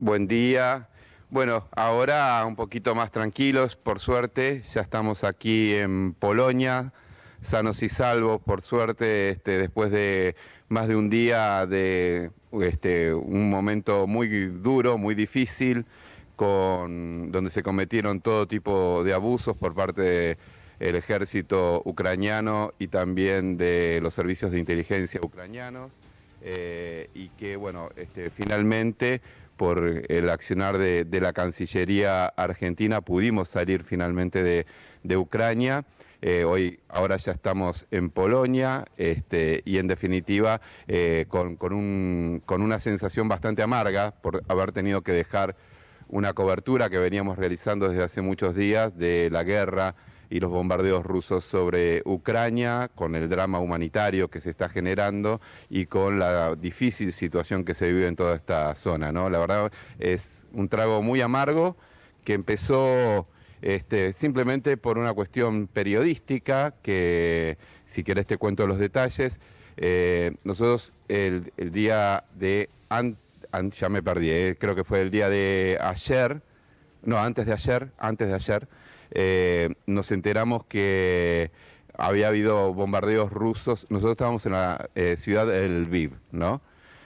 Buen día. Bueno, ahora un poquito más tranquilos, por suerte. Ya estamos aquí en Polonia, sanos y salvos, por suerte, después de más de un día de un momento muy duro, muy difícil, donde se cometieron todo tipo de abusos por parte del ejército ucraniano y también de los servicios de inteligencia ucranianos. Y que, bueno, finalmente por el accionar de la Cancillería Argentina pudimos salir finalmente de Ucrania. Ahora ya estamos en Polonia, y en definitiva con una sensación bastante amarga por haber tenido que dejar una cobertura que veníamos realizando desde hace muchos días de la guerra y los bombardeos rusos sobre Ucrania, con el drama humanitario que se está generando y con la difícil situación que se vive en toda esta zona, ¿no? La verdad es un trago muy amargo que empezó simplemente por una cuestión periodística, que si querés te cuento los detalles. Nosotros el día de, ya me perdí, creo que fue el día de ayer, no, antes de ayer, nos enteramos que había habido bombardeos rusos. Nosotros estábamos en la ciudad de Lviv, ¿no?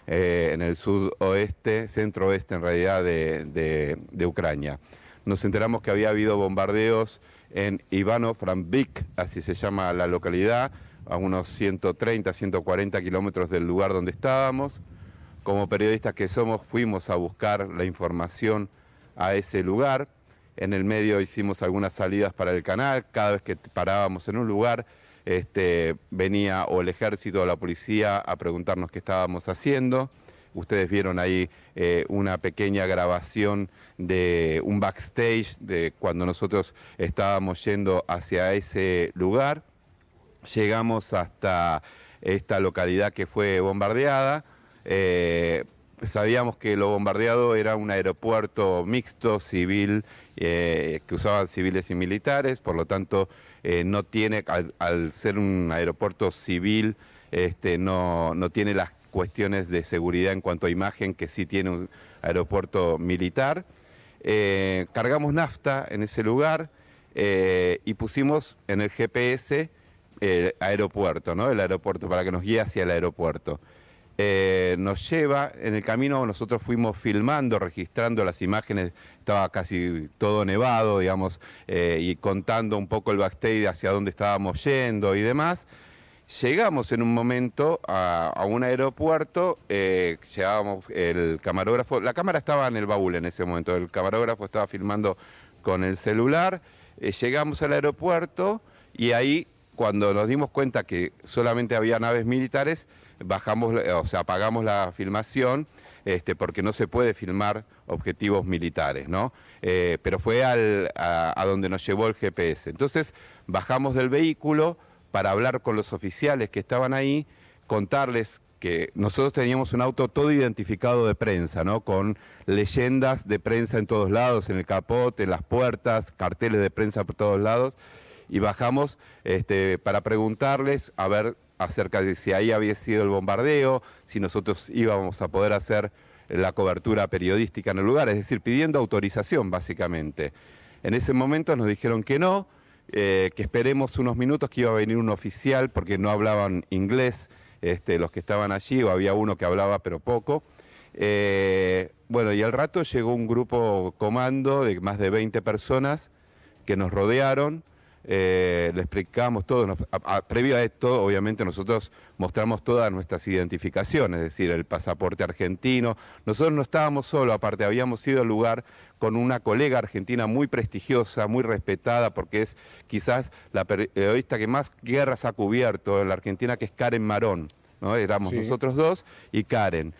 En el sudoeste, centro-oeste en realidad de Ucrania. Nos enteramos que había habido bombardeos en Ivano-Frankivsk, así se llama la localidad, a unos 130, 140 kilómetros del lugar donde estábamos. Como periodistas que somos, fuimos a buscar la información a ese lugar. En el medio hicimos algunas salidas para el canal. Cada vez que parábamos en un lugar, venía o el ejército o la policía a preguntarnos qué estábamos haciendo. Ustedes vieron ahí una pequeña grabación de un backstage de cuando nosotros estábamos yendo hacia ese lugar. Llegamos hasta esta localidad que fue bombardeada. Sabíamos que lo bombardeado era un aeropuerto mixto, civil, que usaban civiles y militares, por lo tanto no tiene, al ser un aeropuerto civil, no tiene las cuestiones de seguridad en cuanto a imagen que sí tiene un aeropuerto militar. Cargamos nafta en ese lugar y pusimos en el GPS el aeropuerto, ¿no? El aeropuerto para que nos guíe hacia el aeropuerto. Nos lleva, en el camino nosotros fuimos filmando, registrando las imágenes, estaba casi todo nevado, digamos, y contando un poco el backstage hacia dónde estábamos yendo y demás. Llegamos en un momento a un aeropuerto, llevábamos el camarógrafo, la cámara estaba en el baúl en ese momento, el camarógrafo estaba filmando con el celular. Llegamos al aeropuerto y ahí, cuando nos dimos cuenta que solamente había naves militares, bajamos, o sea, apagamos la filmación, porque no se puede filmar objetivos militares, ¿no? Pero fue a donde nos llevó el GPS. Entonces bajamos del vehículo para hablar con los oficiales que estaban ahí, contarles que nosotros teníamos un auto todo identificado de prensa, ¿no? Con leyendas de prensa en todos lados, en el capot, en las puertas, carteles de prensa por todos lados. Y bajamos para preguntarles a ver acerca de si ahí había sido el bombardeo, si nosotros íbamos a poder hacer la cobertura periodística en el lugar, es decir, pidiendo autorización básicamente. En ese momento nos dijeron que no, que esperemos unos minutos, que iba a venir un oficial porque no hablaban inglés los que estaban allí, o había uno que hablaba pero poco. Bueno, y al rato llegó un grupo comando de más de 20 personas que nos rodearon. Le explicamos todo, previo a esto obviamente nosotros mostramos todas nuestras identificaciones, es decir, el pasaporte argentino. Nosotros no estábamos solos, aparte habíamos ido al lugar con una colega argentina muy prestigiosa, muy respetada, porque es quizás la periodista que más guerras ha cubierto en la Argentina, que es Karen Marón, ¿no? Éramos Sí. nosotros dos y Karen.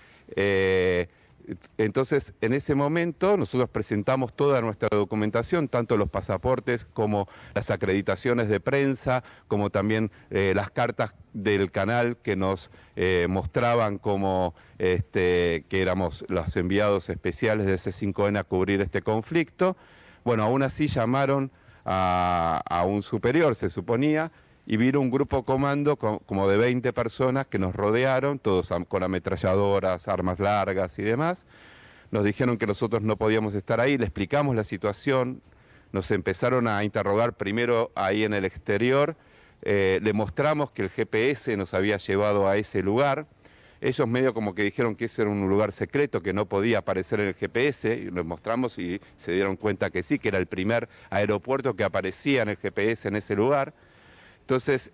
Entonces, en ese momento nosotros presentamos toda nuestra documentación, tanto los pasaportes como las acreditaciones de prensa, como también las cartas del canal que nos mostraban como que éramos los enviados especiales de C5N a cubrir este conflicto. Bueno, aún así llamaron a un superior, se suponía, y vino un grupo comando como de 20 personas que nos rodearon, todos con ametralladoras, armas largas y demás. nos dijeron que nosotros no podíamos estar ahí, le explicamos la situación, nos empezaron a interrogar primero ahí en el exterior, le mostramos que el GPS nos había llevado a ese lugar. Ellos medio como que dijeron que ese era un lugar secreto, que no podía aparecer en el GPS, y les mostramos y se dieron cuenta que sí, que era el primer aeropuerto que aparecía en el GPS en ese lugar. Entonces,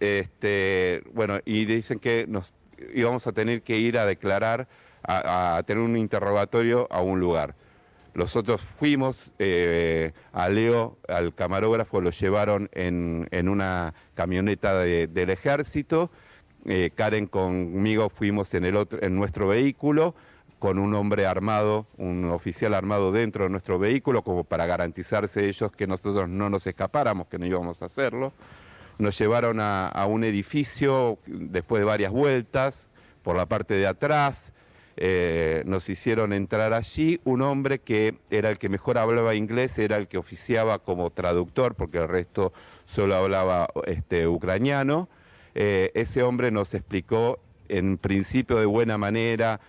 bueno, y dicen que nos íbamos a tener que ir a declarar, a tener un interrogatorio a un lugar. Nosotros fuimos, a Leo, al camarógrafo, lo llevaron en una camioneta del ejército. Karen conmigo fuimos en nuestro vehículo, con un hombre armado, un oficial armado dentro de nuestro vehículo, como para garantizarse ellos que nosotros no nos escapáramos, que no íbamos a hacerlo. Nos llevaron a un edificio después de varias vueltas, por la parte de atrás. Nos hicieron entrar allí. Un hombre que era el que mejor hablaba inglés, era el que oficiaba como traductor, porque el resto solo hablaba ucraniano. Ese hombre nos explicó en principio de buena manera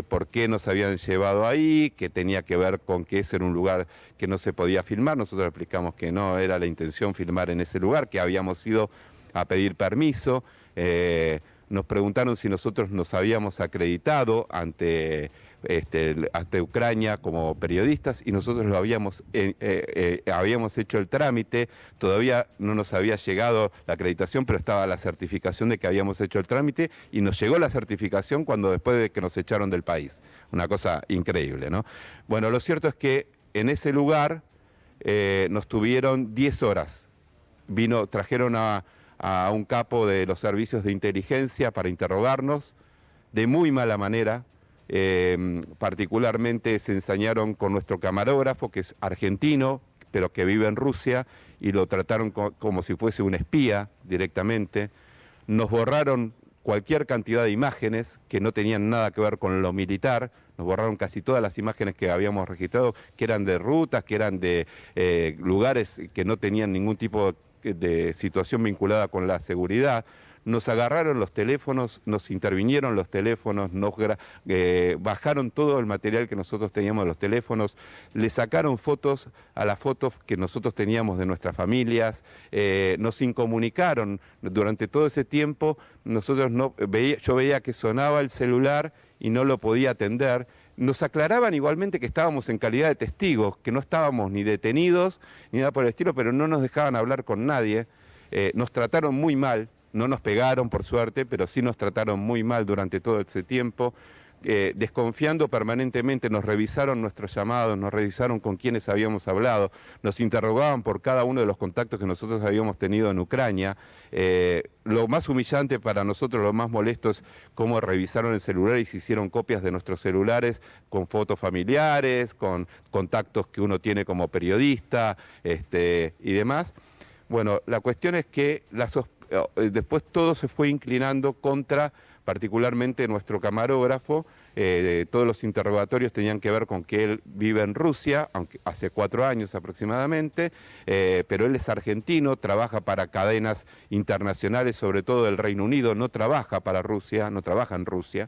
por qué nos habían llevado ahí, que tenía que ver con que ese era un lugar que no se podía filmar. Nosotros explicamos que no era la intención filmar en ese lugar, que habíamos ido a pedir permiso. Nos preguntaron si nosotros nos habíamos acreditado ante Ucrania como periodistas, y nosotros lo habíamos hecho el trámite. Todavía no nos había llegado la acreditación, pero estaba la certificación de que habíamos hecho el trámite, y nos llegó la certificación después de que nos echaron del país. Una cosa increíble, ¿no? Bueno, lo cierto es que en ese lugar nos tuvieron 10 horas. Trajeron a un capo de los servicios de inteligencia para interrogarnos de muy mala manera. Particularmente se ensañaron con nuestro camarógrafo, que es argentino, pero que vive en Rusia, y lo trataron como si fuese un espía directamente. Nos borraron cualquier cantidad de imágenes que no tenían nada que ver con lo militar. Nos borraron casi todas las imágenes que habíamos registrado, que eran de rutas, que eran de lugares que no tenían ningún tipo de situación vinculada con la seguridad. Nos agarraron los teléfonos, nos intervinieron los teléfonos, bajaron todo el material que nosotros teníamos de los teléfonos, le sacaron fotos a las fotos que nosotros teníamos de nuestras familias, nos incomunicaron durante todo ese tiempo. Yo veía que sonaba el celular y no lo podía atender. Nos aclaraban igualmente que estábamos en calidad de testigos, que no estábamos ni detenidos ni nada por el estilo, pero no nos dejaban hablar con nadie. Nos trataron muy mal. No nos pegaron, por suerte, pero sí nos trataron muy mal durante todo ese tiempo, desconfiando permanentemente. Nos revisaron nuestros llamados, nos revisaron con quiénes habíamos hablado, nos interrogaban por cada uno de los contactos que nosotros habíamos tenido en Ucrania. Lo más humillante para nosotros, lo más molesto, es cómo revisaron el celular y se hicieron copias de nuestros celulares con fotos familiares, con contactos que uno tiene como periodista, y demás. Bueno, la cuestión es que después todo se fue inclinando contra, particularmente, nuestro camarógrafo. Todos los interrogatorios tenían que ver con que él vive en Rusia, aunque hace 4 años aproximadamente, pero él es argentino, trabaja para cadenas internacionales, sobre todo del Reino Unido, no trabaja para Rusia, no trabaja en Rusia.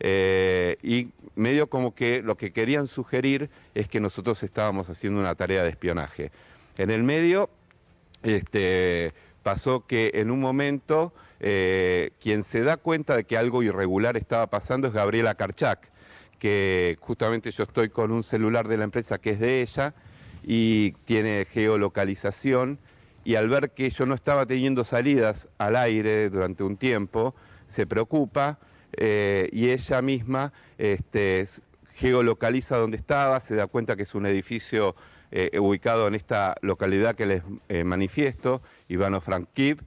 Y medio como que lo que querían sugerir es que nosotros estábamos haciendo una tarea de espionaje. En el medio, pasó que en un momento quien se da cuenta de que algo irregular estaba pasando es Gabriela Karchak, que justamente yo estoy con un celular de la empresa que es de ella y tiene geolocalización, y al ver que yo no estaba teniendo salidas al aire durante un tiempo, se preocupa, y ella misma geolocaliza donde estaba, se da cuenta que es un edificio ubicado en esta localidad que les manifiesto, Ivano-Frankivsk,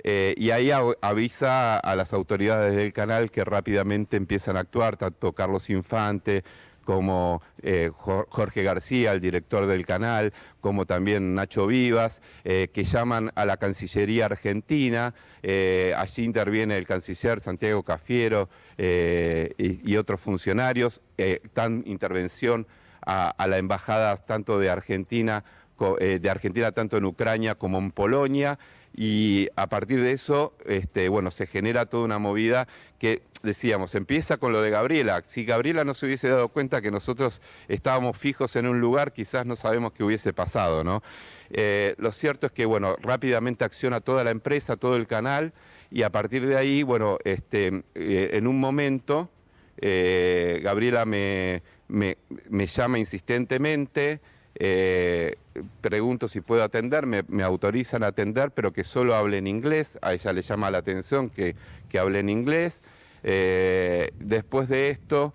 y ahí avisa a las autoridades del canal, que rápidamente empiezan a actuar, tanto Carlos Infante como Jorge García, el director del canal, como también Nacho Vivas, que llaman a la Cancillería Argentina. Allí interviene el canciller Santiago Cafiero y otros funcionarios. Dan intervención a la embajada tanto de Argentina de Argentina tanto en Ucrania como en Polonia, y a partir de eso, bueno, se genera toda una movida que, decíamos, empieza con lo de Gabriela. Si Gabriela no se hubiese dado cuenta que nosotros estábamos fijos en un lugar, quizás no sabemos qué hubiese pasado, ¿no? Lo cierto es que, bueno, rápidamente acciona toda la empresa, todo el canal, y a partir de ahí, bueno, en un momento, Gabriela me llama insistentemente. Pregunto si puedo atender, me autorizan a atender, pero que solo hable en inglés. A ella le llama la atención que hable en inglés. Después de esto,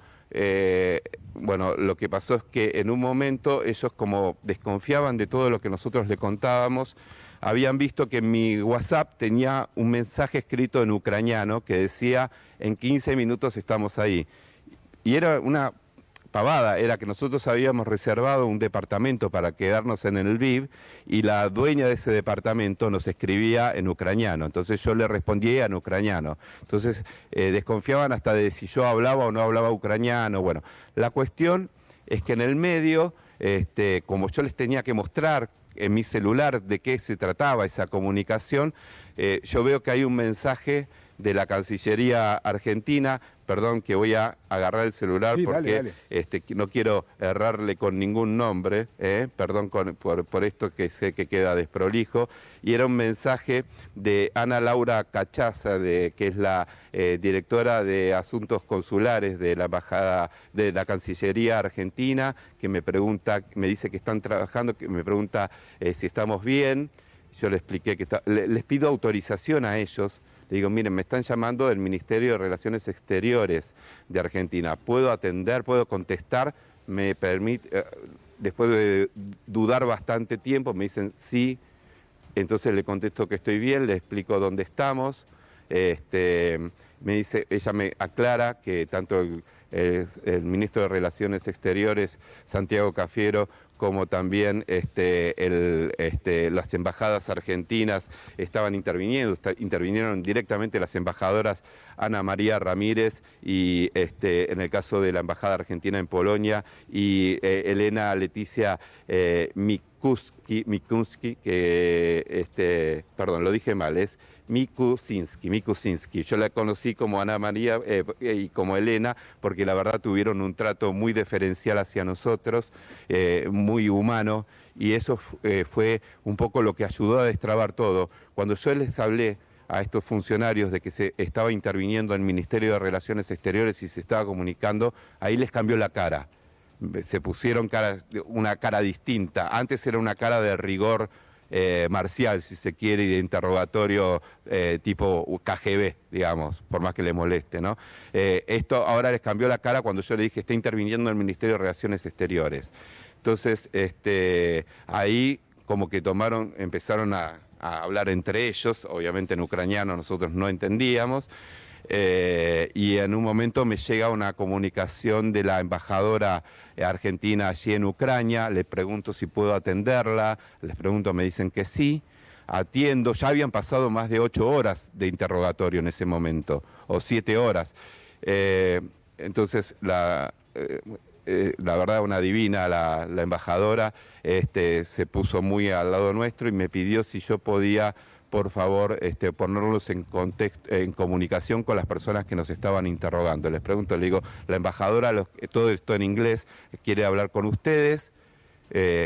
bueno, lo que pasó es que en un momento ellos, como desconfiaban de todo lo que nosotros le contábamos, habían visto que en mi WhatsApp tenía un mensaje escrito en ucraniano que decía: en 15 minutos estamos ahí. Y era una pavada, era que nosotros habíamos reservado un departamento para quedarnos en el Lviv, y la dueña de ese departamento nos escribía en ucraniano. Entonces yo le respondía en ucraniano. Entonces desconfiaban hasta de si yo hablaba o no hablaba ucraniano. Bueno, la cuestión es que en el medio, como yo les tenía que mostrar en mi celular de qué se trataba esa comunicación, yo veo que hay un mensaje de la Cancillería Argentina. Perdón que voy a agarrar el celular, sí, porque dale. No quiero errarle con ningún nombre, perdón por esto que sé que queda desprolijo. Y era un mensaje de Ana Laura Cachaza, que es la directora de Asuntos Consulares de la Embajada de la Cancillería Argentina, que me pregunta, me dice que están trabajando, que me pregunta si estamos bien. Yo le expliqué que les pido autorización a ellos. Le digo: miren, me están llamando del Ministerio de Relaciones Exteriores de Argentina. ¿Puedo atender? ¿Puedo contestar? Me permite, después de dudar bastante tiempo, me dicen sí. Entonces le contesto que estoy bien, le explico dónde estamos. Me dice, ella me aclara que tanto el ministro de Relaciones Exteriores, Santiago Cafiero, como también las embajadas argentinas estaban intervinieron directamente las embajadoras Ana María Ramírez y en el caso de la embajada argentina en Polonia, y Elena Leticia Mikusinski, que perdón, lo dije mal, es Mikusinski. Yo la conocí como Ana María y como Elena, porque la verdad tuvieron un trato muy deferencial hacia nosotros, muy humano, y eso fue un poco lo que ayudó a destrabar todo. Cuando yo les hablé a estos funcionarios de que se estaba interviniendo en el Ministerio de Relaciones Exteriores y se estaba comunicando, ahí les cambió la cara. Se pusieron una cara distinta. Antes era una cara de rigor marcial, si se quiere, y de interrogatorio tipo KGB, digamos, por más que le moleste, ¿no? Esto ahora les cambió la cara cuando yo le dije: está interviniendo el Ministerio de Relaciones Exteriores. Entonces, ahí como que empezaron a hablar entre ellos, obviamente en ucraniano nosotros no entendíamos. Y en un momento me llega una comunicación de la embajadora argentina allí en Ucrania. Le pregunto si puedo atenderla, les pregunto, me dicen que sí. Atiendo, ya habían pasado más de 8 horas de interrogatorio en ese momento, o 7 horas. Entonces la verdad, una divina la embajadora, se puso muy al lado nuestro y me pidió si yo podía, por favor, ponerlos en comunicación con las personas que nos estaban interrogando. Les pregunto, le digo: la embajadora, todo esto en inglés, quiere hablar con ustedes.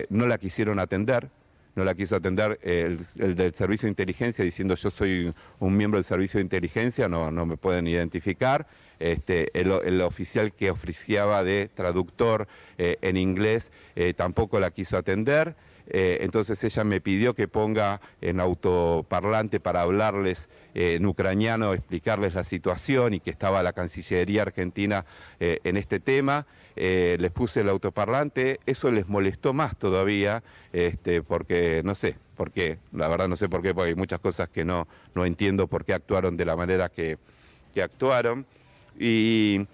No la quisieron atender. No la quiso atender el del Servicio de Inteligencia, diciendo: yo soy un miembro del Servicio de Inteligencia, no me pueden identificar. El oficial que oficiaba de traductor en inglés tampoco la quiso atender. Entonces ella me pidió que ponga en autoparlante para hablarles en ucraniano, explicarles la situación y que estaba la Cancillería Argentina en este tema. Les puse el autoparlante, eso les molestó más todavía, porque no sé por qué, la verdad no sé por qué, porque hay muchas cosas que no entiendo por qué actuaron de la manera que actuaron. Y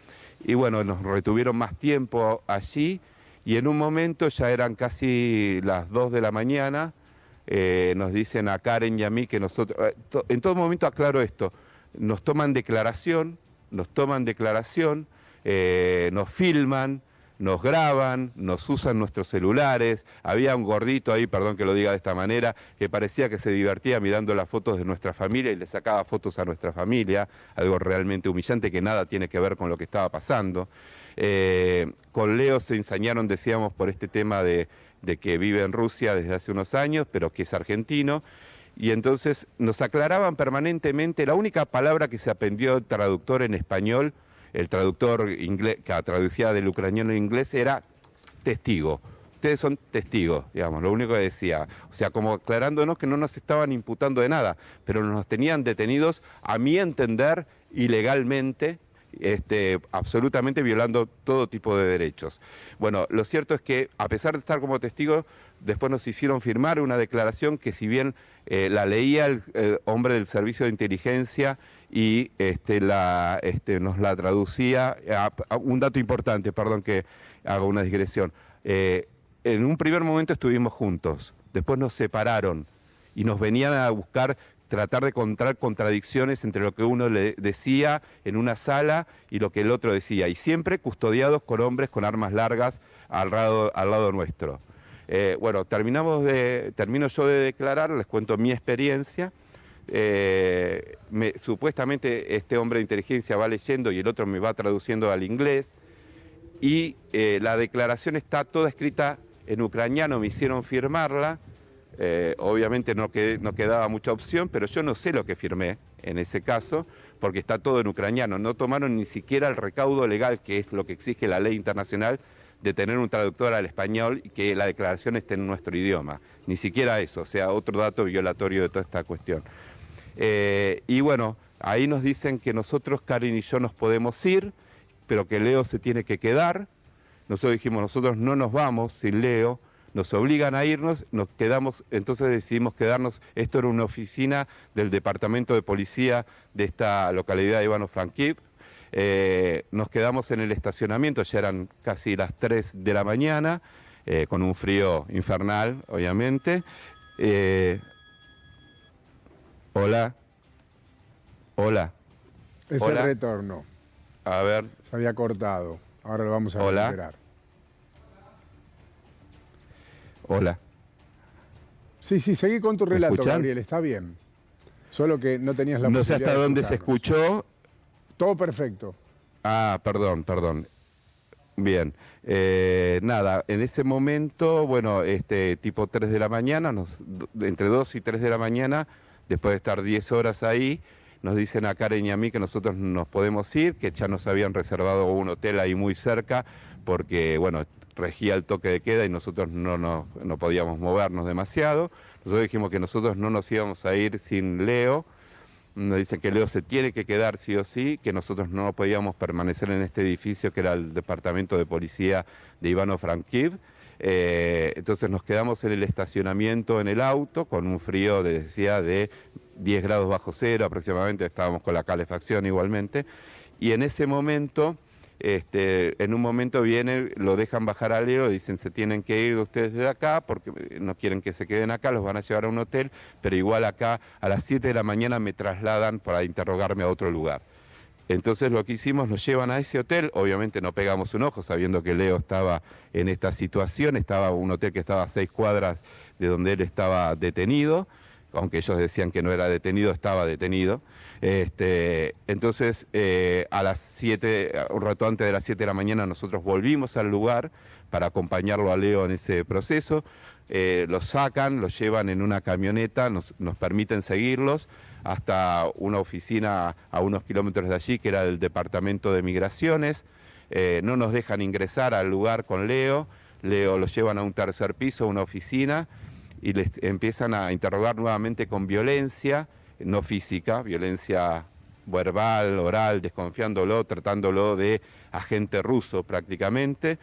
bueno, nos retuvieron más tiempo allí. Y en un momento, ya eran casi las 2 de la mañana, nos dicen a Karen y a mí que nosotros, en todo momento aclaro esto, nos toman declaración, nos filman, nos graban, nos usan nuestros celulares. Había un gordito ahí, perdón que lo diga de esta manera, que parecía que se divertía mirando las fotos de nuestra familia y le sacaba fotos a nuestra familia, algo realmente humillante que nada tiene que ver con lo que estaba pasando. Con Leo se ensañaron, decíamos, por este tema de que vive en Rusia desde hace unos años, pero que es argentino. Y entonces nos aclaraban permanentemente, la única palabra que se aprendió el traductor en español, el traductor inglés, que traducía del ucraniano en inglés, era testigo. Ustedes son testigos, digamos, lo único que decía. O sea, como aclarándonos que no nos estaban imputando de nada, pero nos tenían detenidos, a mi entender, ilegalmente, absolutamente violando todo tipo de derechos. Bueno, lo cierto es que, a pesar de estar como testigos, después nos hicieron firmar una declaración que, si bien la leía el hombre del servicio de inteligencia y nos la traducía, un dato importante, perdón que haga una digresión, en un primer momento estuvimos juntos, después nos separaron y nos venían a buscar, tratar de encontrar contradicciones entre lo que uno le decía en una sala y lo que el otro decía, y siempre custodiados con hombres con armas largas al lado nuestro. Bueno, termino yo de declarar, les cuento mi experiencia. Supuestamente este hombre de inteligencia va leyendo y el otro me va traduciendo al inglés, y la declaración está toda escrita en ucraniano, me hicieron firmarla. Obviamente no quedaba mucha opción, pero yo no sé lo que firmé en ese caso, porque está todo en ucraniano. No tomaron ni siquiera el recaudo legal, que es lo que exige la ley internacional, de tener un traductor al español y que la declaración esté en nuestro idioma. Ni siquiera eso, o sea, otro dato violatorio de toda esta cuestión. Y bueno, ahí nos dicen que nosotros, Karen y yo, nos podemos ir, pero que Leo se tiene que quedar. Nosotros dijimos, nosotros no nos vamos sin Leo. Nos obligan a irnos, nos quedamos, entonces decidimos quedarnos. Esto era una oficina del departamento de policía de esta localidad de Ivano-Frankivsk. Nos quedamos en el estacionamiento, ya eran casi las 3 de la mañana, con un frío infernal, obviamente. Hola. Hola. Es Hola. el retorno. A ver. Se había cortado. Ahora lo vamos a Hola. recuperar. Hola. Sí, seguí con tu relato, escuchan? Gabriel, está bien. Solo que no tenías la No sé posibilidad hasta de dónde se escucharnos. escuchó. Todo perfecto. Ah, perdón. Bien. Nada, en ese momento, bueno, tipo 3 de la mañana, entre 2 y 3 de la mañana, después de estar 10 horas ahí, nos dicen a Karen y a mí que nosotros nos podemos ir, que ya nos habían reservado un hotel ahí muy cerca, porque, bueno, regía el toque de queda y nosotros no podíamos movernos demasiado. Nosotros dijimos que nosotros no nos íbamos a ir sin Leo. Nos dicen que Leo se tiene que quedar sí o sí, que nosotros no podíamos permanecer en este edificio que era el departamento de policía de Ivano-Frankivsk. Entonces nos quedamos en el estacionamiento en el auto con un frío, les decía, de 10 grados bajo cero aproximadamente, estábamos con la calefacción igualmente. Y en ese momento, en un momento viene, lo dejan bajar a Leo, dicen se tienen que ir ustedes de acá porque no quieren que se queden acá, los van a llevar a un hotel, pero igual acá a las 7 de la mañana me trasladan para interrogarme a otro lugar. Entonces lo que hicimos, nos llevan a ese hotel, obviamente no pegamos un ojo sabiendo que Leo estaba en esta situación, estaba un hotel que estaba a 6 cuadras de donde él estaba detenido, aunque ellos decían que no era detenido, estaba detenido. Entonces, a las 7, un rato antes de las 7 de la mañana, nosotros volvimos al lugar para acompañarlo a Leo en ese proceso. Lo sacan, lo llevan en una camioneta, nos permiten seguirlos hasta una oficina a unos kilómetros de allí, que era del Departamento de Migraciones. No nos dejan ingresar al lugar con Leo. Leo lo llevan a un tercer piso, una oficina, y les empiezan a interrogar nuevamente con violencia, no física, violencia verbal, oral, desconfiándolo, tratándolo de agente ruso prácticamente,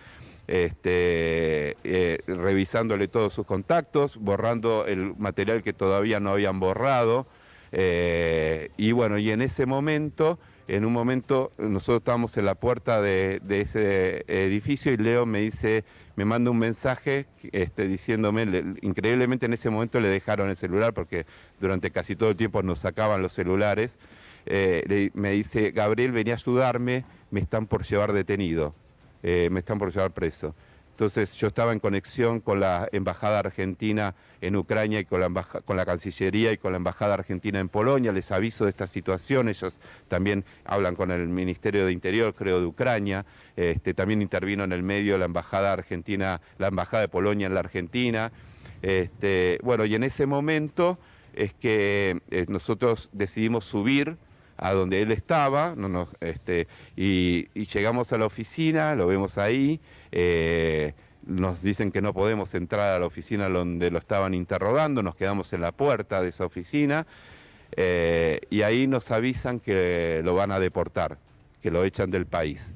revisándole todos sus contactos, borrando el material que todavía no habían borrado, y bueno, y en ese momento, nosotros estábamos en la puerta de ese edificio y Leo me manda un mensaje diciéndome, increíblemente en ese momento le dejaron el celular porque durante casi todo el tiempo nos sacaban los celulares, me dice, Gabriel, vení a ayudarme, me están por llevar detenido. me están por llevar preso. Entonces yo estaba en conexión con la Embajada Argentina en Ucrania y con la Cancillería y con la Embajada Argentina en Polonia. Les aviso de esta situación. Ellos también hablan con el Ministerio de Interior, creo, de Ucrania. También intervino en el medio la Embajada Argentina, la Embajada de Polonia en la Argentina. Bueno, y en ese momento es que nosotros decidimos subir a donde él estaba, y llegamos a la oficina, lo vemos ahí, nos dicen que no podemos entrar a la oficina donde lo estaban interrogando, nos quedamos en la puerta de esa oficina, y ahí nos avisan que lo van a deportar, que lo echan del país.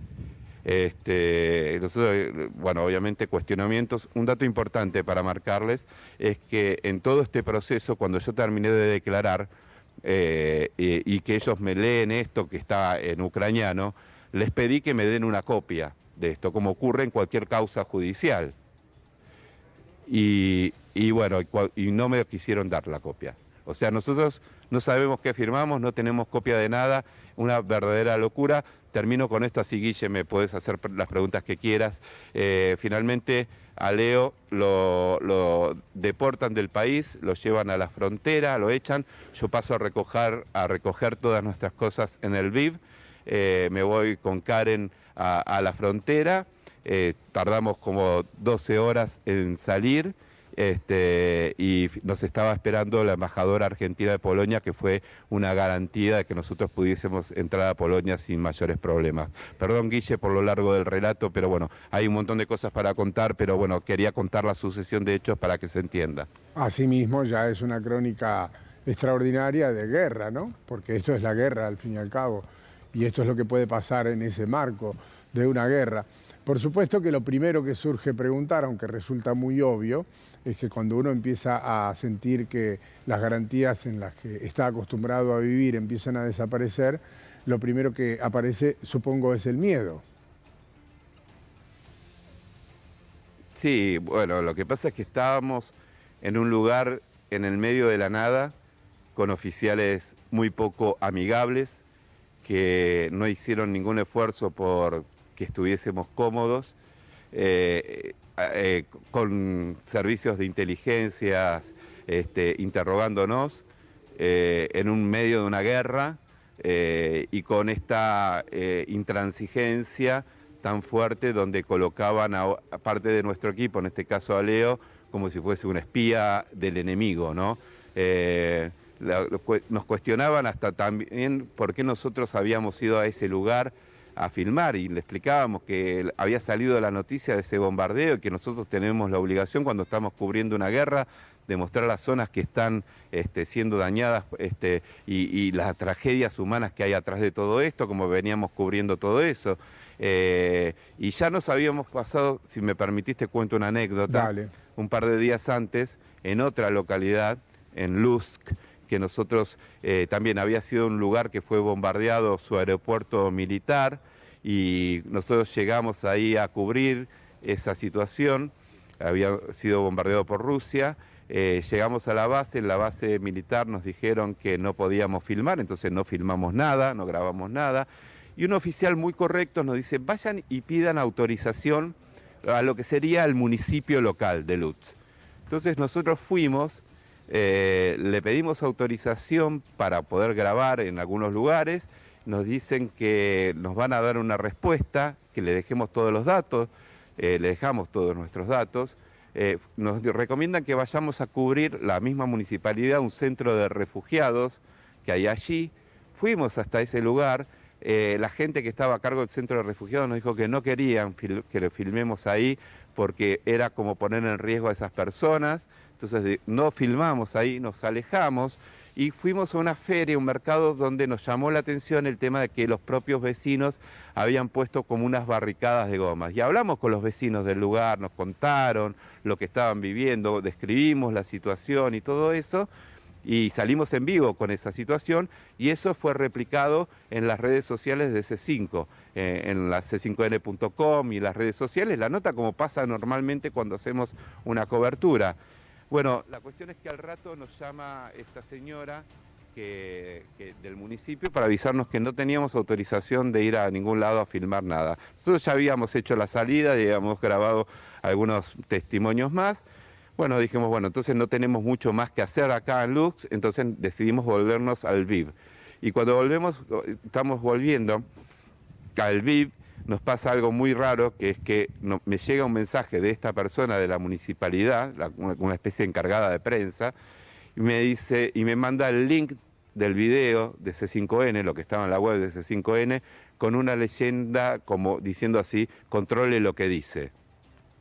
Nosotros, bueno, obviamente cuestionamientos. Un dato importante para marcarles es que en todo este proceso, cuando yo terminé de declarar, y que ellos me leen esto que está en ucraniano, les pedí que me den una copia de esto, como ocurre en cualquier causa judicial. Y bueno, y no me quisieron dar la copia. O sea, nosotros no sabemos qué firmamos, no tenemos copia de nada, una verdadera locura. Termino con esto, así Guille, me puedes hacer las preguntas que quieras. Finalmente a Leo lo deportan del país, lo llevan a la frontera, lo echan. Yo paso a recoger todas nuestras cosas en el VIV. Me voy con Karen a la frontera. Tardamos como 12 horas en salir. Y nos estaba esperando la embajadora argentina de Polonia, que fue una garantía de que nosotros pudiésemos entrar a Polonia sin mayores problemas. Perdón, Guille, por lo largo del relato, pero bueno, hay un montón de cosas para contar, pero bueno, quería contar la sucesión de hechos para que se entienda. Asimismo, ya es una crónica extraordinaria de guerra, ¿no? Porque esto es la guerra, al fin y al cabo, y esto es lo que puede pasar en ese marco de una guerra. Por supuesto que lo primero que surge preguntar, aunque resulta muy obvio, es que cuando uno empieza a sentir que las garantías en las que está acostumbrado a vivir empiezan a desaparecer, lo primero que aparece, supongo, es el miedo. Sí, bueno, lo que pasa es que estábamos en un lugar en el medio de la nada, con oficiales muy poco amigables, que no hicieron ningún esfuerzo por que estuviésemos cómodos, con servicios de inteligencia interrogándonos en un medio de una guerra, y con esta intransigencia tan fuerte, donde colocaban a parte de nuestro equipo, en este caso a Leo, como si fuese un espía del enemigo, ¿no? Nos cuestionaban hasta también por qué nosotros habíamos ido a ese lugar a filmar, y le explicábamos que había salido la noticia de ese bombardeo y que nosotros tenemos la obligación, cuando estamos cubriendo una guerra, de mostrar las zonas que están siendo dañadas, y las tragedias humanas que hay atrás de todo esto, como veníamos cubriendo todo eso. Y ya nos habíamos pasado, si me permitiste cuento una anécdota. Dale. Un par de días antes, en otra localidad, en Lutsk, que nosotros también había sido un lugar que fue bombardeado, su aeropuerto militar, y nosotros llegamos ahí a cubrir esa situación. Había sido bombardeado por Rusia. Llegamos a la base, en la base militar nos dijeron que no podíamos filmar, entonces no filmamos nada, no grabamos nada. Y un oficial muy correcto nos dice, vayan y pidan autorización a lo que sería el municipio local de Lutsk. Entonces nosotros fuimos, le pedimos autorización para poder grabar en algunos lugares, nos dicen que nos van a dar una respuesta, que le dejemos todos los datos, le dejamos todos nuestros datos. Nos recomiendan que vayamos a cubrir la misma municipalidad, un centro de refugiados que hay allí. Fuimos hasta ese lugar. La gente que estaba a cargo del centro de refugiados nos dijo que no querían que lo filmemos ahí porque era como poner en riesgo a esas personas. Entonces no filmamos ahí, nos alejamos y fuimos a una feria, un mercado donde nos llamó la atención el tema de que los propios vecinos habían puesto como unas barricadas de gomas. Y hablamos con los vecinos del lugar, nos contaron lo que estaban viviendo, describimos la situación y todo eso. Y salimos en vivo con esa situación y eso fue replicado en las redes sociales de C5, en la c5n.com y las redes sociales, la nota como pasa normalmente cuando hacemos una cobertura. Bueno, la cuestión es que al rato nos llama esta señora del municipio para avisarnos que no teníamos autorización de ir a ningún lado a filmar nada. Nosotros ya habíamos hecho la salida y habíamos grabado algunos testimonios más. Bueno, dijimos, bueno, entonces no tenemos mucho más que hacer acá en Lux, entonces decidimos volvernos al VIV. Y cuando estamos volviendo al VIV, nos pasa algo muy raro, que es que me llega un mensaje de esta persona de la municipalidad, una especie de encargada de prensa, y me dice, y me manda el link del video de C5N, lo que estaba en la web de C5N, con una leyenda como diciendo así, controle lo que dice.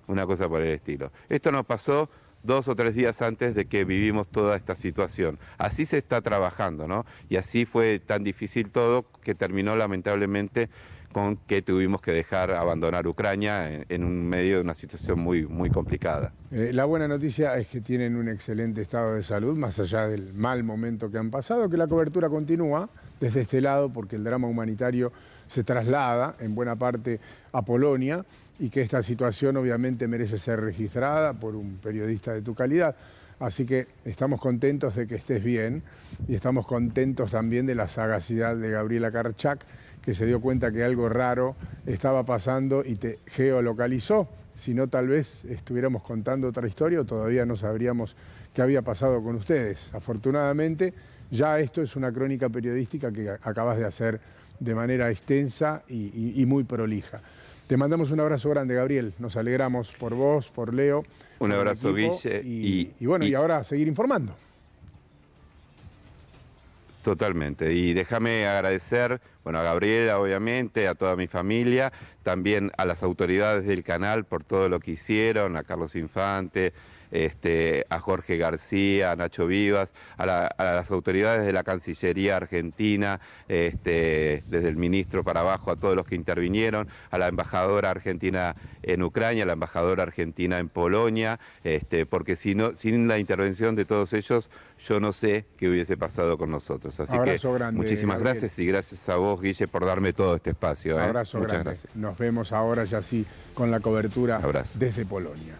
Una cosa por el estilo. Esto nos pasó 2 o 3 días antes de que vivimos toda esta situación. Así se está trabajando, ¿no? Y así fue tan difícil todo que terminó lamentablemente con que tuvimos que abandonar Ucrania en un medio de una situación muy, muy complicada. La buena noticia es que tienen un excelente estado de salud, más allá del mal momento que han pasado, que la cobertura continúa desde este lado, porque el drama humanitario se traslada en buena parte a Polonia y que esta situación obviamente merece ser registrada por un periodista de tu calidad. Así que estamos contentos de que estés bien y estamos contentos también de la sagacidad de Gabriela Karchak, que se dio cuenta que algo raro estaba pasando y te geolocalizó. Si no, tal vez estuviéramos contando otra historia o todavía no sabríamos qué había pasado con ustedes. Afortunadamente, ya esto es una crónica periodística que acabas de hacer de manera extensa y muy prolija. Te mandamos un abrazo grande, Gabriel. Nos alegramos por vos, por Leo. Un abrazo, Guille. Y ahora a seguir informando. Totalmente. Y déjame agradecer, bueno, a Gabriela, obviamente, a toda mi familia, también a las autoridades del canal por todo lo que hicieron, a Carlos Infante, a Jorge García, a Nacho Vivas, a las autoridades de la Cancillería Argentina, desde el ministro para abajo, a todos los que intervinieron, a la embajadora argentina en Ucrania, a la embajadora argentina en Polonia, porque sin la intervención de todos ellos, yo no sé qué hubiese pasado con nosotros. Así Abrazo que grande, muchísimas Gabriel. gracias y gracias a vos, Guille, por darme todo este espacio. Abrazo Muchas grande. gracias. Nos vemos ahora ya sí con la cobertura Abrazo. desde Polonia.